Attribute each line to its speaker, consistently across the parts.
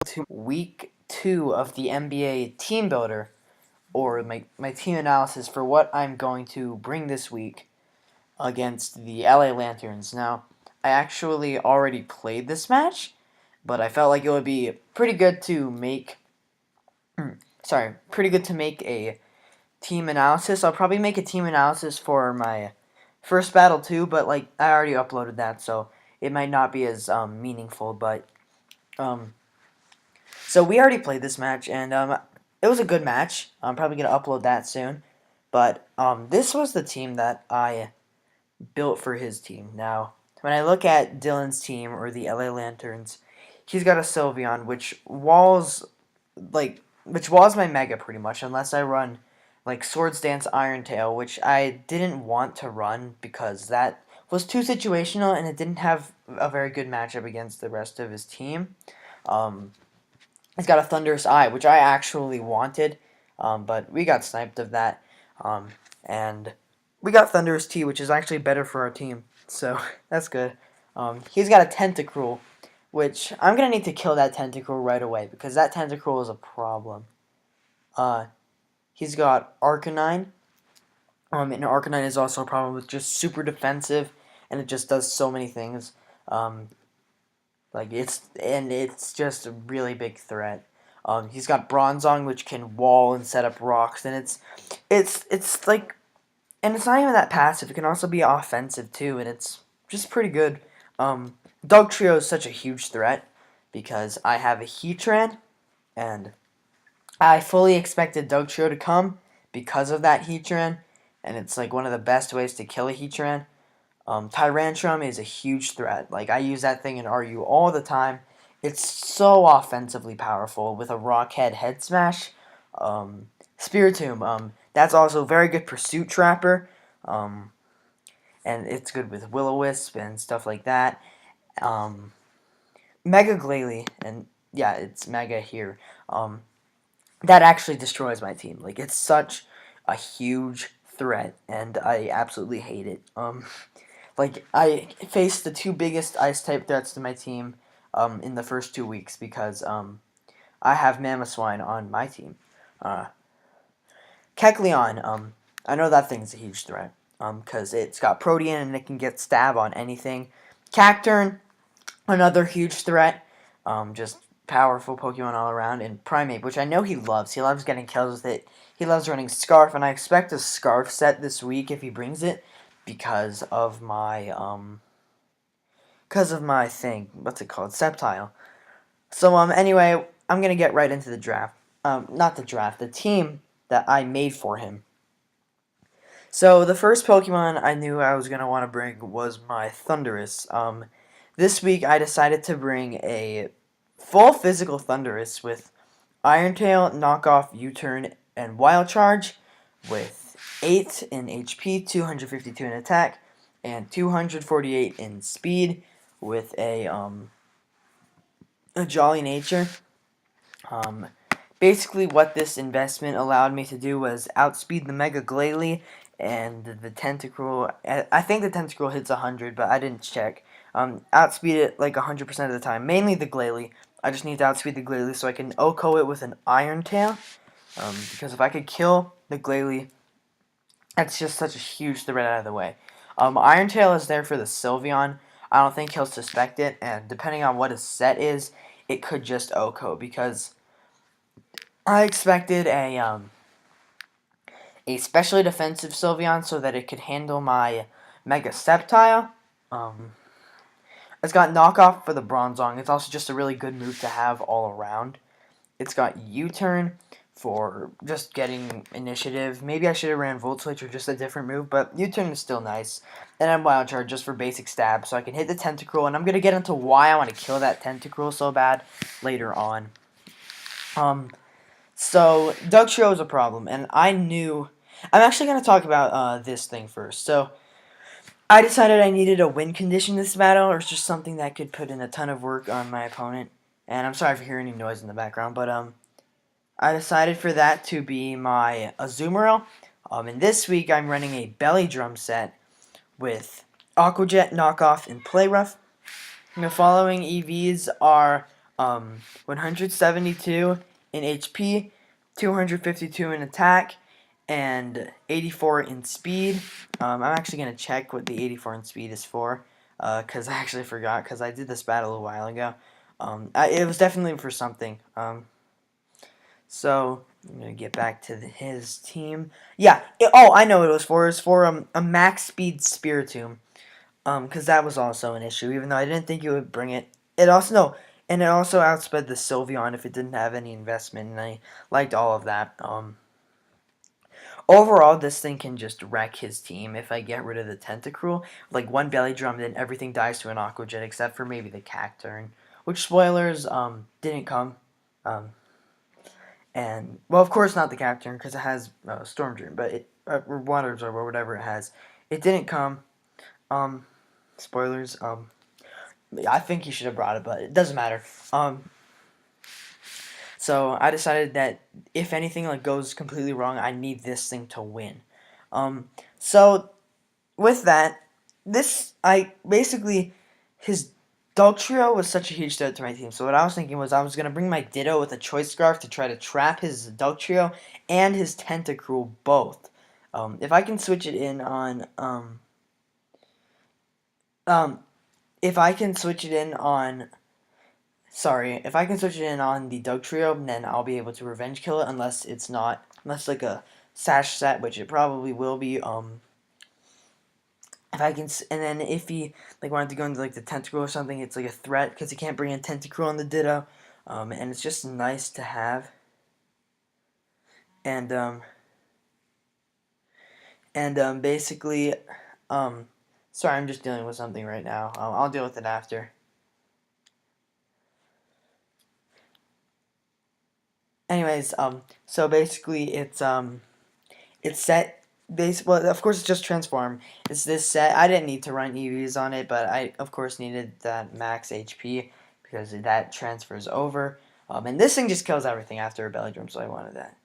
Speaker 1: to week 2 of the MBA Teambuilder, or my team analysis for what I'm going to bring this week against the LA Lanterns. Now, I actually already played this match, but I felt like it would be pretty good to make a team analysis. I'll probably make a team analysis for my first battle too, but like I already uploaded that, so it might not be as meaningful, but um so we already played this match, and it was a good match. I'm probably gonna upload that soon. But this was the team that I built for his team. Now, when I look at Dylan's team or the LA Lanterns, he's got a Sylveon, which walls my Mega pretty much, unless I run like Swords Dance Iron Tail, which I didn't want to run because that was too situational and it didn't have a very good matchup against the rest of his team. Um, He's got a Thunderous Eye, which I actually wanted, but we got sniped of that. And we got Thunderous T, which is actually better for our team, so that's good. He's got a Tentacruel, which I'm going to need to kill that Tentacruel right away, because that Tentacruel is a problem. He's got Arcanine, and Arcanine is also a problem with just super defensive, and it just does so many things. It's just a really big threat. He's got Bronzong, which can wall and set up rocks, and it's like, and it's not even that passive. It can also be offensive too, and it's just pretty good. Dog Trio is such a huge threat because I have a Heatran, and I fully expected Dog Trio to come because of that Heatran, and it's like one of the best ways to kill a Heatran. Tyrantrum is a huge threat. Like, I use that thing in RU all the time. It's so offensively powerful with a Rockhead head smash. Spiritomb, that's also a very good Pursuit Trapper. And it's good with Will-O-Wisp and stuff like that. Mega Glalie, and yeah, it's Mega here. That actually destroys my team. Like, it's such a huge threat, and I absolutely hate it. Like, I faced the two biggest Ice-type threats to my team in the first 2 weeks because I have Mamoswine on my team. Kecleon, I know that thing's a huge threat because it's got Protean and it can get Stab on anything. Cacturn, another huge threat. Just powerful Pokemon all around. And Primeape, which I know he loves. He loves getting kills with it. He loves running Scarf, and I expect a Scarf set this week if he brings it. Because of my thing, what's it called, Sceptile. So anyway, I'm gonna get right into the draft. Not the draft, the team that I made for him. So the first Pokemon I knew I was gonna want to bring was my Thundurus. This week I decided to bring a full physical Thundurus with Iron Tail, Knockoff, U-Turn, and Wild Charge, with 8 in HP, 252 in attack, and 248 in speed, with a Jolly Nature. Basically, what this investment allowed me to do was outspeed the Mega Glalie and the Tentacruel. I think the Tentacruel hits 100, but I didn't check. Outspeed it like 100% of the time, mainly the Glalie. I just need to outspeed the Glalie so I can OHKO it with an Iron Tail, because if I could kill the Glalie, that's just such a huge threat out of the way. Iron Tail is there for the Sylveon. I don't think he'll suspect it, and depending on what his set is, it could just OHKO, because I expected a specially defensive Sylveon so that it could handle my Mega Sceptile. It's got Knockoff for the Bronzong. It's also just a really good move to have all around. It's got U-Turn for just getting initiative. Maybe I should have ran Volt Switch or just a different move, but U-Turn is still nice. And then Wild Charge just for basic stab, so I can hit the Tentacruel, and I'm going to get into why I want to kill that Tentacruel so bad later on. So Doug Trio is a problem, and I'm actually going to talk about this thing first. So I decided I needed a win condition this battle, or just something that could put in a ton of work on my opponent. And I'm sorry for hearing any noise in the background, but I decided for that to be my Azumarill. And this week I'm running a Belly Drum set with Aqua Jet, Knockoff, and Play Rough. And the following EVs are 172 in HP, 252 in attack, and 84 in speed. I'm actually going to check what the 84 in speed is for, because I actually forgot, because I did this battle a while ago. It was definitely for something. So, I'm going to get back to his team. Yeah, I know what it was for. It was for a max speed Spiritomb. Because that was also an issue, even though I didn't think it would bring it. It also, no, and it also outsped the Sylveon if it didn't have any investment, and I liked all of that. Overall, this thing can just wreck his team if I get rid of the Tentacruel. Like one Belly Drum, then everything dies to an Aqua Jet, except for maybe the Cacturne. Which, spoilers, didn't come. And, well, of course not the Cacturne, because it has Storm Dream, but it, or Water Absorb, or whatever it has. It didn't come. Spoilers, I think he should have brought it, but it doesn't matter. So I decided that if anything like goes completely wrong, I need this thing to win. So with that, his Dugtrio was such a huge threat to my team. So what I was thinking was I was gonna bring my Ditto with a Choice Scarf to try to trap his Dugtrio and his Tentacruel both. If I can switch it in on if I can switch it in on if I can switch it in on the Dugtrio, then I'll be able to revenge kill it unless it's not unless like a Sash set, which it probably will be. If I can, and then if he like wanted to go into like the Tentacle or something, it's like a threat because he can't bring in Tentacruel on the Ditto, and it's just nice to have. And basically, sorry, I'm just dealing with something right now. I'll deal with it after. Anyways, so basically it's set. Well, of course, it's just transform. It's this set. I didn't need to run EVs on it, but I, of course, needed that max HP because that transfers over. And this thing just kills everything after a Belly Drum, so I wanted that.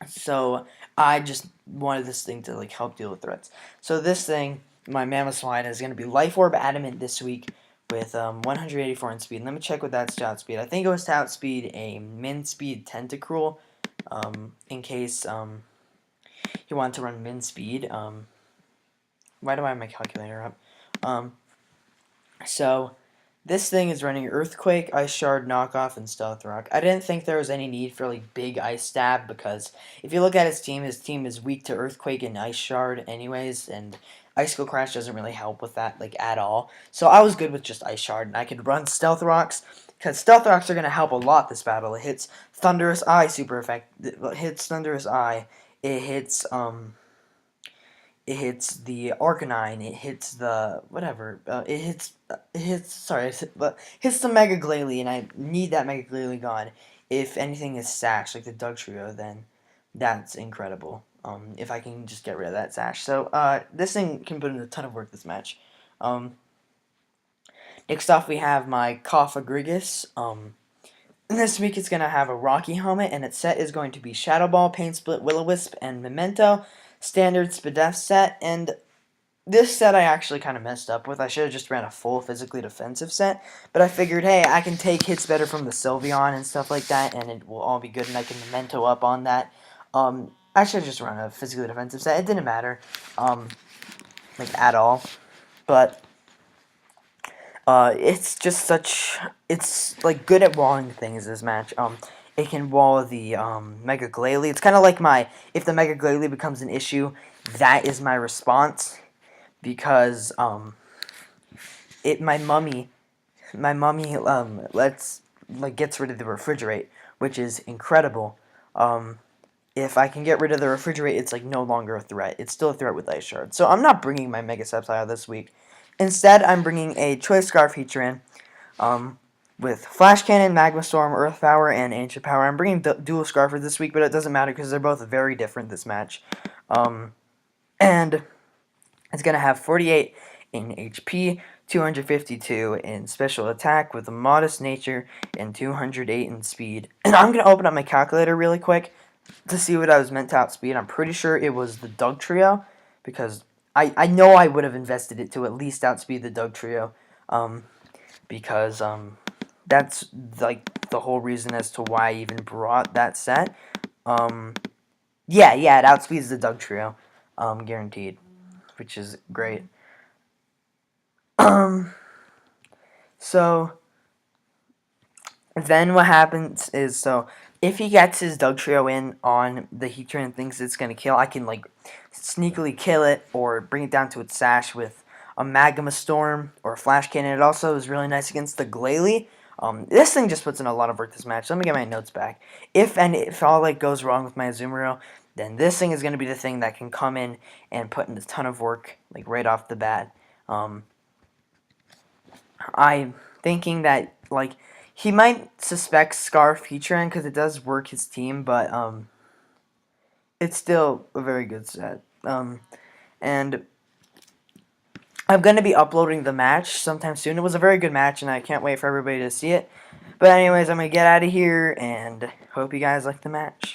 Speaker 1: So I just wanted this thing to like help deal with threats. So this thing, my Mammoth is going to be Life Orb Adamant this week with 184 in speed. Let me check what that's to outspeed. I think it was to outspeed a min speed Tentacruel. In case you want to run min speed. Why do I have my calculator up? So this thing is running Earthquake, Ice Shard, Knockoff, and Stealth Rock. I didn't think there was any need for like big Ice Stab because if you look at his team is weak to Earthquake and Ice Shard anyways, and Icicle Crash doesn't really help with that like at all. So I was good with just Ice Shard, and I could run Stealth Rocks because Stealth Rocks are going to help a lot this battle. It hits Thunderous Eye super effective. It hits Thunderous Eye. It hits the Arcanine. It hits the whatever. It hits hits the Mega Glalie, and I need that Mega Glalie gone. If anything is Sash like the Dugtrio, then that's incredible. If I can just get rid of that Sash. So this thing can put in a ton of work this match. Next off, we have my Coffagrigus. This week it's going to have a Rocky helmet, and its set is going to be Shadow Ball, Pain Split, Will-O-Wisp, and Memento. Standard Spadef set, and this set I actually kind of messed up with. I should have just ran a full physically defensive set, but I figured, hey, I can take hits better from the Sylveon and stuff like that, and it will all be good, and I can Memento up on that. I should have just run a physically defensive set. It didn't matter, like, at all, but it's just it's, like, good at walling things, this match. It can wall the Mega Glalie. It's kind of like if the Mega Glalie becomes an issue, that is my response. Because my mummy gets rid of the Refrigerate, which is incredible. If I can get rid of the Refrigerate, it's like no longer a threat. It's still a threat with Ice Shard. So I'm not bringing my Mega Sceptile this week. Instead, I'm bringing a Choice Scarf feature in. With Flash Cannon, Magma Storm, Earth Power, and Ancient Power. I'm bringing Dual Scarfer this week, but it doesn't matter because they're both very different this match. And it's going to have 48 in HP, 252 in special attack with a modest nature, and 208 in speed. And I'm going to open up my calculator really quick to see what I was meant to outspeed. I'm pretty sure it was the Dugtrio because I know I would have invested it to at least outspeed the Dugtrio. because that's like the whole reason as to why I even brought that set. Yeah, it outspeeds the Doug Trio, guaranteed, which is great. Um, so then what happens is, so if he gets his Doug Trio in on the Heatran and thinks it's gonna kill, I can like sneakily kill it or bring it down to its sash with a Magma Storm or a Flash Cannon. It also is really nice against the Glalie. This thing just puts in a lot of work this match. Let me get my notes back. If all like goes wrong with my Azumarill, then this thing is going to be the thing that can come in and put in a ton of work like right off the bat. I'm thinking that like he might suspect Scarf Heatran because it does work his team, but it's still a very good set. And I'm going to be uploading the match sometime soon. It was a very good match, and I can't wait for everybody to see it. But anyways, I'm going to get out of here, and hope you guys like the match.